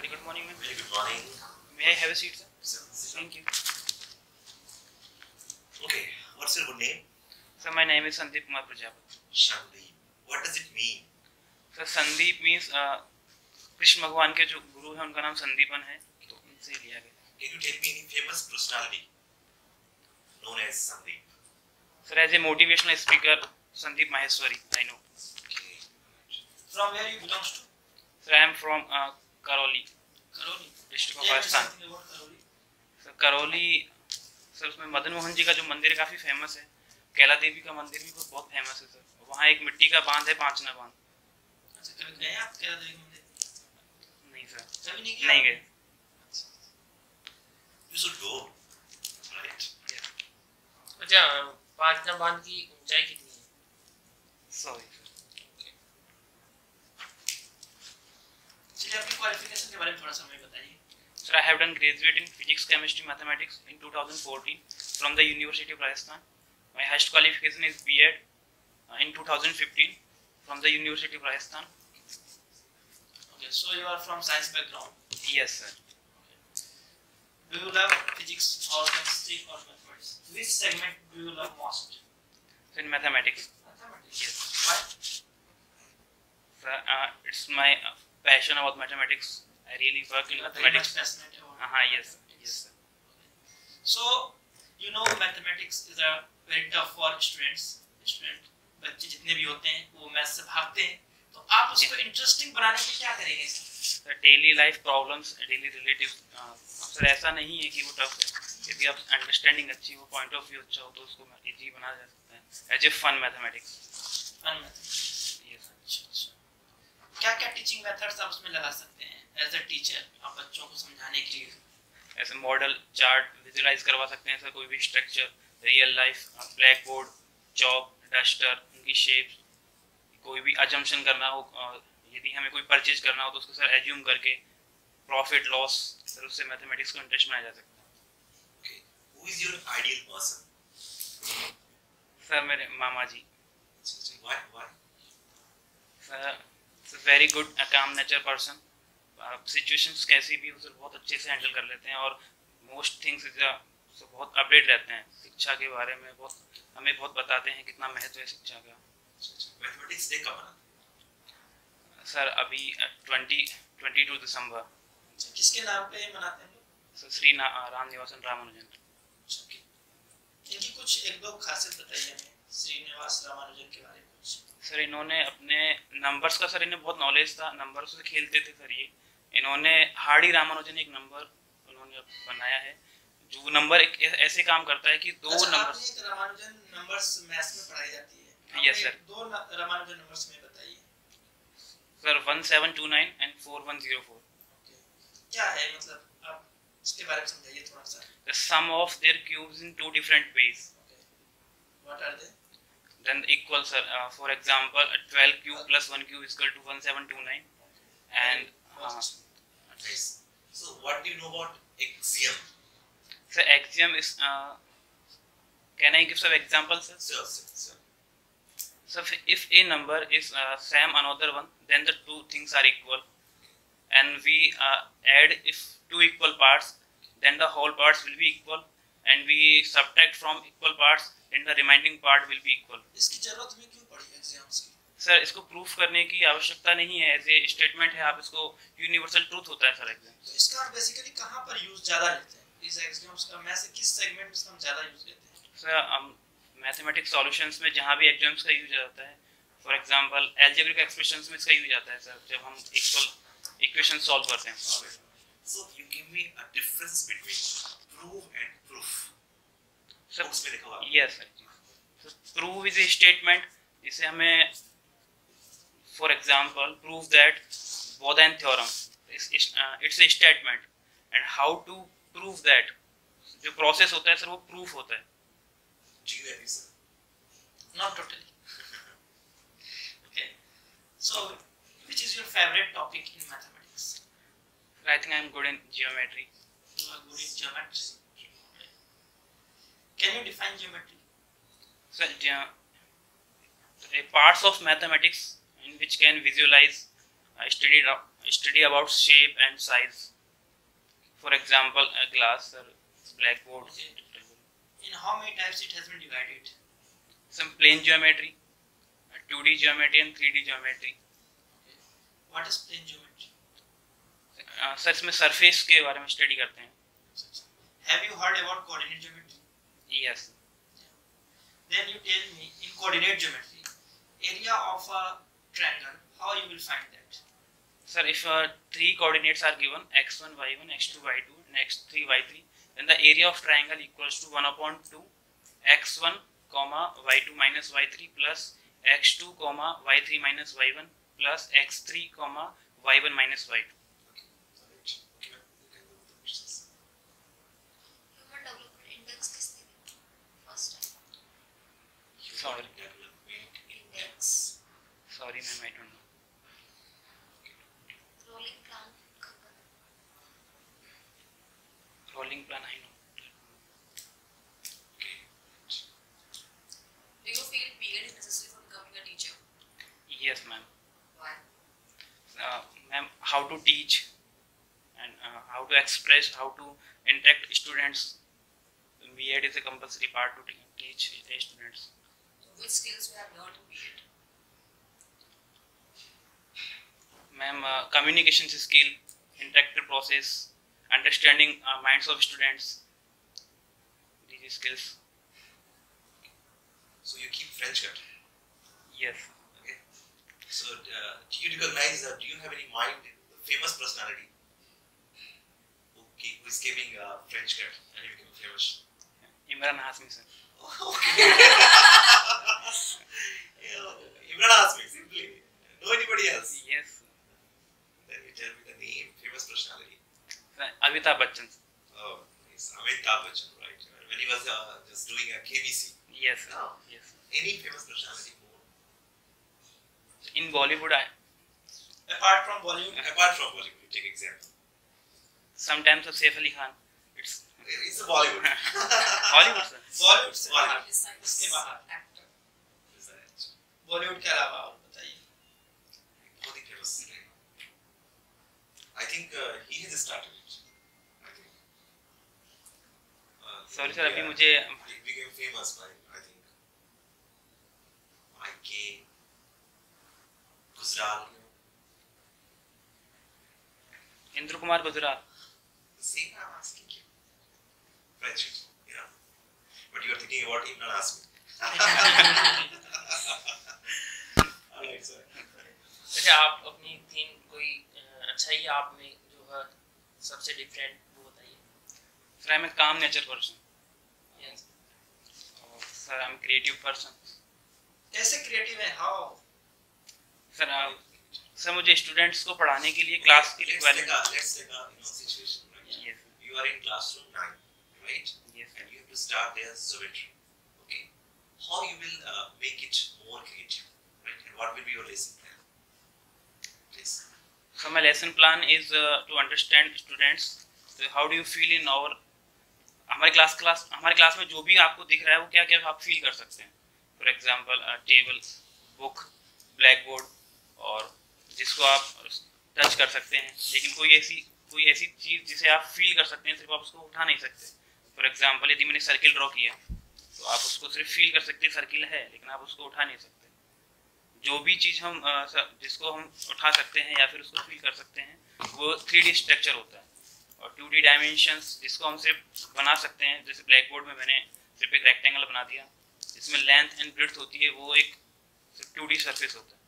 Very good morning, ma'am. Very good morning. May I have a seat, sir? Thank you. Okay, what's your good name? Sir, my name is Sandeep Kumar Prajapati. Sandeep. What does it mean? Sir, Sandeep means Krishna भगवान के जो गुरु हैं उनका नाम संदीपन है, तो उनसे लिया गया. Can you tell me any famous personality known as Sandeep? Sir, as a motivational speaker, Sandeep Maheshwari, I know. Okay. From where you belongs to? Sir, I am from Karoli, Karoli. district of Tell me Rajasthan. something about Karoli. Sir Karauli, sir उसमें मदन मोहन जी का जो मंदिर काफ़ी famous है, कैला देवी का मंदिर भी बहुत फेमस है सर. वहाँ एक मिट्टी का बांध है, पांचना बांध. अच्छा, कभी गए आप कैला देवी मंदिर? नहीं सर, कभी नहीं गए? नहीं गए. You should go. Right. अच्छा, पांचना बांध की ऊंचाई कितनी है? सॉरी. चलिए अपनी क्वालिफिकेशन के बारे में थोड़ा सा हमें बताइए. Sir, I have done graduate in physics, chemistry, mathematics in 2014 from the University of Rajasthan. My highest qualification is B.Ed in 2015 from the University of Rajasthan. Okay, so you are from science background. Yes, sir. Do you love physics or chemistry or mathematics? Which segment do you love most? So in mathematics. Mathematics. Yes. Why? Sir, it's my passion about mathematics. I really work in You are very much mathematics. passionate about Yes, sir. Yes, sir. So, you know mathematics is a very tough for students. बच्चे जितने भी होते हैं वो maths से भागते हैं, तो आप उसको इंटरेस्टिंग बनाने के लिए क्या करेंगे? Sir, daily life problems, daily relative. Sir ऐसा नहीं है कि वो टफ है. यदि आप अंडरस्टैंडिंग अच्छी हो, पॉइंट ऑफ व्यू अच्छा हो, तो उसको इजी बनाया जा सकता है. As a fun mathematics. Fun mathematics. क्या क्या टीचिंग मेथड्स आप उसमें लगा सकते हैं एज अ टीचर, आप बच्चों को समझाने के लिए? ऐसे मॉडल चार्ट विजुलाइज करवा सकते हैं सर. कोई भी structure, real life, black board, chalk, duster, उनकी शेप्स. कोई भी अजम्पशन करना हो, यदि हमें कोई परचेज करना हो तो उसको सर एज्यूम करके प्रॉफिट लॉस, सर उससे मैथमेटिक्स को इंटरेस्ट बनाया जा सकता है. Okay. Who is your ideal person? Sir मेरे मामा जी. Why? सर वेरी गुड काम नेचर पर्सन. सिचुएशंस कैसी भी हो सर बहुत अच्छे से हैंडल कर लेते हैं और मोस्ट थिंग्स बहुत अपडेट रहते हैं. शिक्षा के बारे में हमें बहुत बताते हैं कितना महत्व है शिक्षा का. Mathematics Day कब मनाते हैं? सर अभी 22 दिसंबर. किसके नाम पे मनाते हैं लोग? सर श्री राम निवासन रामानुजन. इनकी कुछ एक दो खासियत बताइए हमें श्रीनिवास रामानुजन के बारे में. सर इन्होंने अपने नंबर्स का, सर इन्हें बहुत नॉलेज था, नंबर्स से खेलते थे सर. इन्होंने हार्डी रामानुजन एक नंबर उन्होंने बनाया है जो नंबर एक ऐसे काम करता है कि दो नंबर. एक रामानुजन नंबर्स मैथ्स में पढ़ाई जाती है. Yes sir. दो रामानुजन नंबर्स में बताइए सर 1729 एंड 4104. क्या है, मतलब आप इसके बारे में समझाइए थोड़ा सा. The sum of their cubes in two different ways. What are they? Then equal sir. For example, 12 cube plus 1 cube is equal to 1729. And Nice. So what do you know about axiom? sir axiom is can I give some examples sir? Sure. So if a number is same another one, then the two things are equal, and we add if two equal parts, then the whole parts will be equal, and we subtract from equal parts, then the remaining part will be equal. इसकी जरूरत हमें क्यों पड़ी exams की? Sir इसको proof करने की आवश्यकता नहीं है. एज ए स्टेटमेंट है, आप इसको यूनिवर्सल ट्रूथ होता है सर एग्जाम. तो इसका हम बेसिकली कहाँ पर यूज ज्यादा लेते हैं इस एग्जाम्स का? मैं से किस सेगमेंट में हम ज्यादा यूज लेते हैं? सर मैथमेटिक्स सॉल्यूशंस में जहाँ भी एग्जाम्स का यूज आता है, फॉर एग्जांपल अलजेब्रिक एक्सप्रेशंस में इसका यूज आता है सर, जब हम इक्वल इक्वेशन सॉल्व करते हैं. So you give me a difference between prove and proof. Sir Books में लिखा हुआ है. Yes sir. Prove is a statement. इसे हमें for example prove that Boden theorem, it's a statement, and how to prove that, जो process होता है sir वो प्रूफ होता है. Do you agree, sir? Not totally. Okay. So, which is your favorite topic in mathematics? I think I am good in geometry. You are good in geometry. Okay. Can you define geometry? So, parts of mathematics in which can visualize studied study about shape and size. For example, a glass or blackboard. Okay. In how many types it has been divided? Some plane geometry, 2D geometry and 3D geometry. Okay. What is plane geometry? Sir इसमें surface के बारे में study करते हैं. Have you heard about coordinate geometry? Yes. Then you tell me, in coordinate geometry, area of a triangle, how you will find that? Sir, if 3 coordinates are given, x1, y1, x2, y2, and x3, y3, then the area of triangle equals to 1 upon 2 x1, comma y2 minus y3 plus x2, comma y3 minus y1 plus x3, comma y1 minus y2. Human Development Index किसने दिया? First time. Sorry. Development Index. Sorry ma'am, I don't know. Rolling plan कब बना? Rolling plan I know. Do you feel B.Ed is necessary for becoming a teacher? Yes ma'am. Why? Ma'am, how to teach and how to express, how to interact students. B.Ed is a compulsory part to teach the students. So which skills you have learned in B.Ed? Ma'am, communication skill, interactive process, understanding minds of students. These skills. So you keep French cut. Yes. Okay. So do you recognize? Do you have any mind famous personality who is giving French cut and he became famous? Imran Hasmi sir. Okay. Imran Hasmi, simply. No anybody else. Yes. Then you tell me the name, famous personality. Amitabh Bachchan. Oh, it's Amitabh Bachchan, right? When he was just doing a KBC. Yes. No. Yes. Any famous personality more? In Bollywood, Apart from Bollywood, Apart from Bollywood, take example. sometimes of Saif Ali Khan. It's a Bollywood. Hollywood sir. Bollywood से Bollywood. बाहर, Besides उसके बाहर, actor. Bollywood के अलावा और बताइए. बहुत ही famous है. I think he has started it. I think. Sorry sir, अभी मुझे He became famous by I think I.K. Gujral. Indra Kumar Gujral. The same I'm asking you. French, you know. But you are thinking about Imran Hasmi. Alright, sir. अच्छा आप अपनी theme कोई अच्छा ही आप में जो है सबसे डिफरेंट वो बताइए. Sir, I'm a calm nature person. Yes. Sir, I'm a creative person. कैसे creative है? How? सर मुझे स्टूडेंट्स को पढ़ाने के लिए क्लास की Let's requirement. take a situation, right? Yes. You are in classroom 9, right? Yes. And you have to start their geometry. Okay. How you will make it more creative, right? And what will be your lesson plan? Please. So my lesson plan is to understand students. So how do you feel in our हमारे class में जो भी आपको दिख रहा है वो क्या क्या आप फील कर सकते हैं. For example table, book, black board और जिसको आप टच कर सकते हैं, लेकिन कोई ऐसी चीज़ जिसे आप फील कर सकते हैं, सिर्फ आप उसको उठा नहीं सकते. फॉर एग्जांपल यदि मैंने सर्किल ड्रॉ किया तो आप उसको सिर्फ फील कर सकते हैं सर्किल है, लेकिन आप उसको उठा नहीं सकते. जो भी चीज़ हम जिसको हम उठा सकते हैं या फिर उसको फील कर सकते हैं वो 3D स्ट्रक्चर होता है. और 2D डायमेंशंस जिसको हम सिर्फ बना सकते हैं, जैसे ब्लैक बोर्ड में मैंने सिर्फ एक रेक्टेंगल बना दिया जिसमें लेंथ एंड ब्रेड्थ होती है, वो एक सिर्फ 2D सरफेस होता है.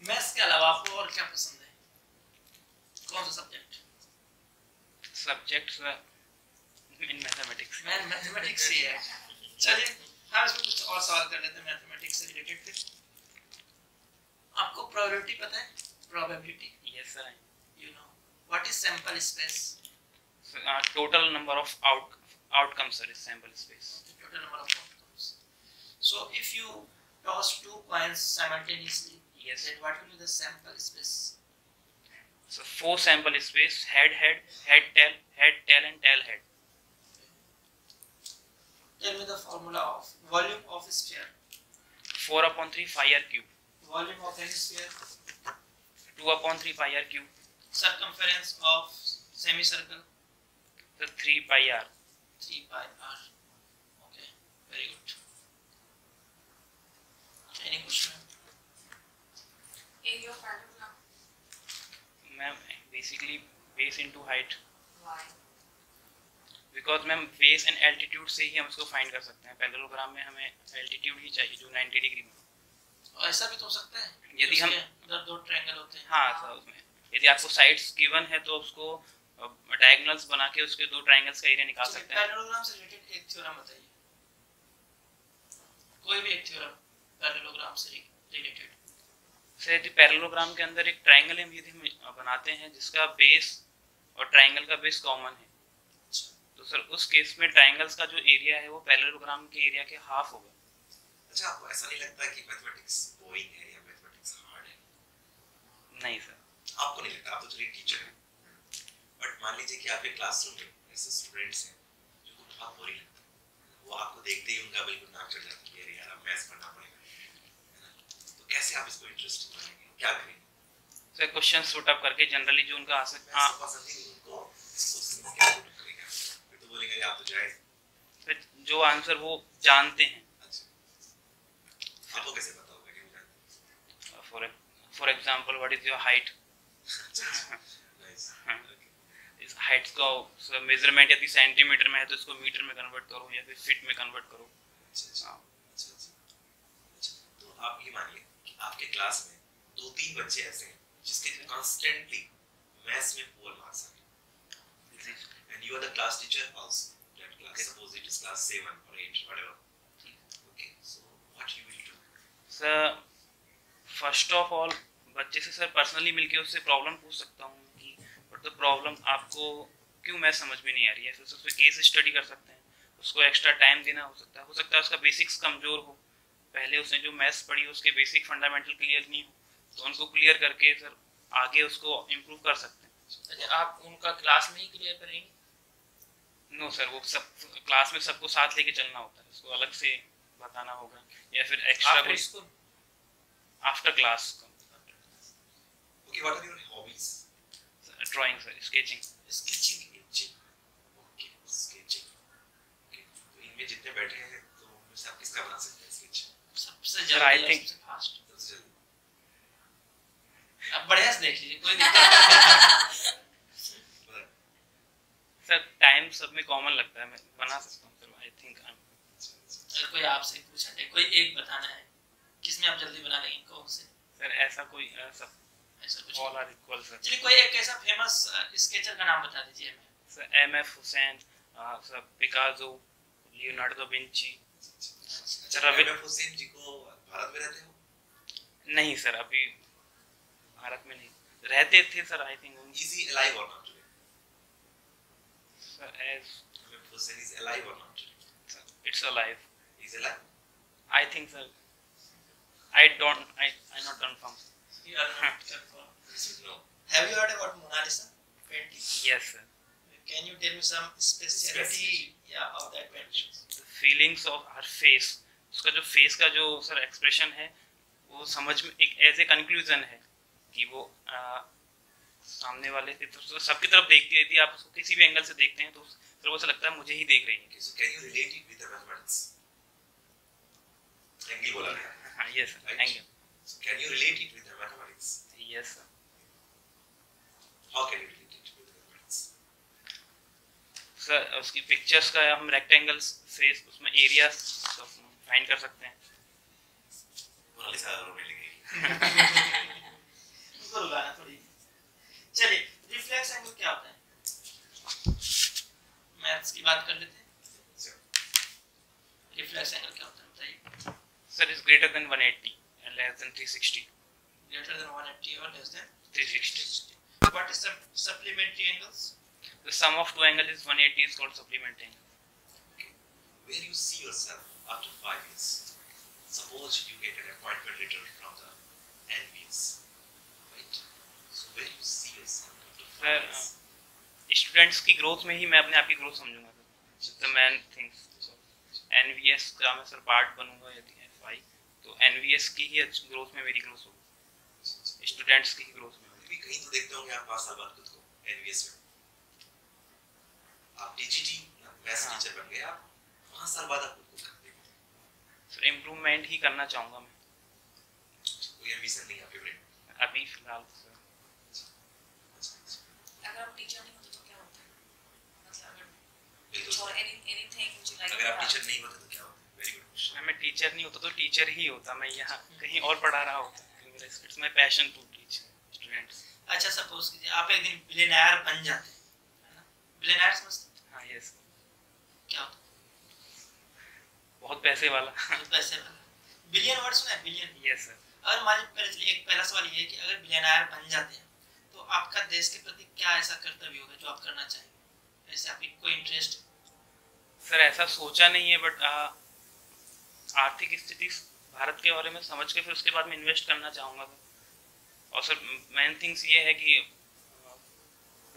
मैथ्स के अलावा आपको और क्या पसंद है? कौन सा subject? Subjects in mathematics. Mathematics ही है. चलिए हम इसमें कुछ और सवाल कर लेते हैं मैथमेटिक्स से रिलेटेड. फिर आपको प्रोबेबिलिटी पता है? Probability. Yes sir. You know what is sample space? Total number of outcomes sir is sample space. Total number of outcomes. So if you toss 2 coins simultaneously, Yes. then what will be the sample space? So 4 sample space, head, tail, and tail, head. Tell me the formula of volume of sphere. 4 upon 3 phi r cube. Volume of hemisphere. 2/3 pi r cube. Circumference of semicircle. So 3 pi r. 3 pi r. Okay, very good. Any question? Area of parallelogram. Ma'am basically base into height, Why? Because ma'am base and altitude से ही हम इसको find कर सकते हैं। Parallelogram में हमें altitude ही चाहिए जो 90 डिग्री में। और ऐसा भी तो हो सकता है यदि हम उधर दो ट्रायंगल होते हैं। हाँ सर, उसमें यदि आपको साइड्स गिवन है तो उसको डायगोनल्स बना के उसके दो ट्रायंगल्स का एरिया निकाल सकते हैं। पैरेललोग्राम से रिलेटेड एक थ्योरम बताइए, कोई भी एक थ्योरम पैरेललोग्राम से रिलेटेड। सर यदि पैरेललोग्राम के अंदर एक ट्रायंगल यदि हम बनाते हैं जिसका बेस और ट्रायंगल का बेस कॉमन है, तो सर उस केस में ट्रायंगल्स का जो एरिया है वो पैरेललोग्राम के एरिया के हाफ होगा। अच्छा, आपको ऐसा नहीं लगता कि मैथमेटिक्स बोरिंग है या मैथमेटिक्स हार्ड है? नहीं सर, आपको नहीं लगता? आप तो चलिए टीचर हैं, बट मान लीजिए कि आपके क्लासरूम में ऐसे स्टूडेंट्स हैं जो को बहुत बोरिंग लगता है, वो आपको देखते ही उनका बिल्कुल नाक चढ़ जाता है कि यार अब मैथ्स पढ़ना पड़ेगा, है ना? तो कैसे आप इसको इंटरेस्टिंग बनाएंगे, क्या करेंगे? सर क्वेश्चंस पुट अप करके जनरली जो उनका आ सकता मैथ्स पसंद नहीं उनको, इसको क्या पुट करेगा? फिर तो बोलेंगे आप तो जायज। है, जो आंसर वो जानते हैं। अच्छा, आपको कैसे पता होगा कि वो जानते for example what is your height? हैं? नाइस, ओके, इस हाइट का मेजरमेंट यदि सेंटीमीटर में है तो इसको मीटर में कन्वर्ट करो या फिर फीट में कन्वर्ट करो। अच्छा, हाँ। अच्छा, तो आप ये मानिए कि आपके क्लास में 2-3 बच्चे ऐसे हैं जिसके constantly मैथ्स में पुअर मार्क्स आ रहे हैं, and you are the class teacher also that class. Okay. Suppose it is class 7 or 8, whatever. Okay, so what you will do? Sir first of all बच्चे से सर पर्सनली मिलके उससे problem पूछ सकता हूँ कि बट द प्रॉब्लम आपको क्यों मैथ समझ में नहीं आ रही है। फिर उस पर केस स्टडी कर सकते हैं, उसको एक्स्ट्रा टाइम देना हो सकता है उसका बेसिक्स कमज़ोर हो, पहले उसने जो मैथ्स पढ़ी उसके बेसिक फंडामेंटल क्लियर नहीं हो तो उनको क्लियर करके सर आगे उसको इम्प्रूव कर सकते हैं। अच्छा, आप उनका क्लास में ही क्लियर करेंगे? नो सर, वो सब क्लास में सबको साथ लेके चलना होता है, उसको अलग से बताना होगा या फिर extra after school? After class. Okay, what are your hobbies? Drawing sir, sketching. Sketching. Okay, sketching. Okay, तो इनमें जितने बैठे हैं तो उनमें से आप किसका बना सकते हैं स्केच? सबसे I जल्दी think- सबसे फास्ट। सबसे जल्दी अब बढ़िया से देख लीजिए, कोई दिक्कत नहीं। बताएं। सर टाइम सब में कॉमन लगता है, मैं बना सकता हूँ सर। आई थिंक अगर कोई आपसे पूछा जाए, कोई एक बताना है किसमें आप जल्दी बना लेंगे, कौन से? सर ऐसा कोई सब ऐसा कुछ ऑल आर इक्वल सर। चलिए कोई एक ऐसा फेमस स्केचर का नाम बता दीजिए हमें। Sir MF Hussain, sir Picasso, Leonardo da Vinci. अच्छा, रवि- एमएफ हुसैन जी को भारत में रहते हो? नहीं सर, अभी भारत में नहीं रहते थे sir. I think Is he alive or not today? Sir is MF Husain is alive or not today? It's alive. He's alive. I think sir, I not confirm. You are not confirmed. You should know. Have you heard about Mona Lisa painting? Yes sir, Can you tell me some speciality of that painting? Feelings of her face, उसका जो face का जो sir expression है वो समझ में एक as a conclusion है कि वो सामने वाले की तरफ सबकी तरफ देखती है। यदि आप उसको किसी भी एंगल से देखते हैं तो फिर वो ऐसा लगता है मुझे ही देख रही है। Okay, so can you relate it with the mathematics? Angle बोला गया। हाँ yes sir, Right. Thank you. So can you relate it with the mathematics? Yes sir, How can you relate it with the mathematics? Sir उसकी pictures का हम rectangles face उसमें area find कर सकते हैं। मोनालिसा रोने लगेगी। उनको रुलाना थोड़ी। चलिए, रिफ्लेक्स एंगल क्या होता है? मैथ्स की बात कर लेते हैं। रिफ्लेक्स एंगल क्या होता है बताइए। Sir is greater than 180 and less than 360। Greater than 180 or less than 360। What is supplementary angles? The sum of two angles is 180 is called supplementary angle. Okay. Where you see yourself after 5 years? Suppose you get an appointment letter from the NBS, right? So where you see yourself after 5 Sir, years? Students की growth में ही मैं अपने आप की growth समझूंगा sir. The main things NVS का मैं सर पार्ट बनूंगा यदि FI तो एनवीएस की ही ग्रोथ में मेरी ग्रोथ होगी, स्टूडेंट्स की ही ग्रोथ में होगी। भी कहीं तो देखते होंगे आप 5 साल बाद खुद को एनवीएस में, आप टीजीटी मैथ्स टीचर बन गए, आप 5 साल बाद आप खुद को करते हैं। सर इम्प्रूवमेंट ही करना चाहूँगा मैं। कोई एम्बिशन नहीं आपके ब्रेन में? अभी फिलहाल तो सर अगर आप टीचर नहीं होते तो क्या होता है? मतलब अगर बिल्कुल। और एनीथिंग व्हिच यू लाइक। अगर आप टीचर नहीं होते तो क्या होता? Very good question. मैं टीचर नहीं होता तो टीचर ही होता, मैं यहाँ कहीं और पढ़ा रहा होता। It's my passion to teach students. अच्छा सपोज कीजिए आप एक दिन बिलियनर बन जाते हैं, है ना? बिलियनर समझते हैं? हाँ यस, क्या होता है? बहुत पैसे वाला। बहुत पैसे वाला। बिलियन वर्ड सुना है? बिलियन। Yes sir. अगर मान लीजिए एक पहला सवाल ये है कि अगर बिलियनर बन जाते हैं तो आपका देश के प्रति क्या ऐसा कर्तव्य होगा जो आप करना चाहेंगे? ऐसे आपकी कोई इंटरेस्ट? सर ऐसा सोचा नहीं है, बट आर्थिक स्थिति भारत के बारे में समझ के फिर उसके बाद में इन्वेस्ट करना चाहूँगा। और सर मेन थिंग्स ये है कि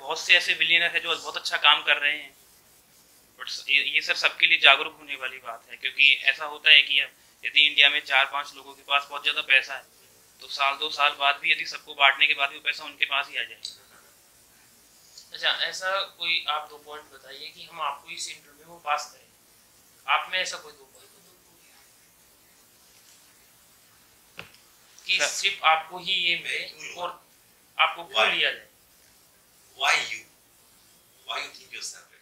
बहुत से ऐसे बिलियनर हैं जो बहुत अच्छा काम कर रहे हैं, बट ये सर सबके लिए जागरूक होने वाली बात है। क्योंकि ऐसा होता है कि यदि इंडिया में 4-5 लोगों के पास बहुत ज़्यादा पैसा है तो साल 2 साल बाद भी यदि सबको बांटने के बाद भी पैसा उनके पास ही आ जाए। अच्छा, ऐसा कोई आप 2 पॉइंट बताइए कि हम आपको इस इंटरव्यू में पास करें, आप में ऐसा कोई 2 पॉइंट कि सिर्फ आपको ही ये मिले और आपको क्यों लिया जाए? Why you think yourself?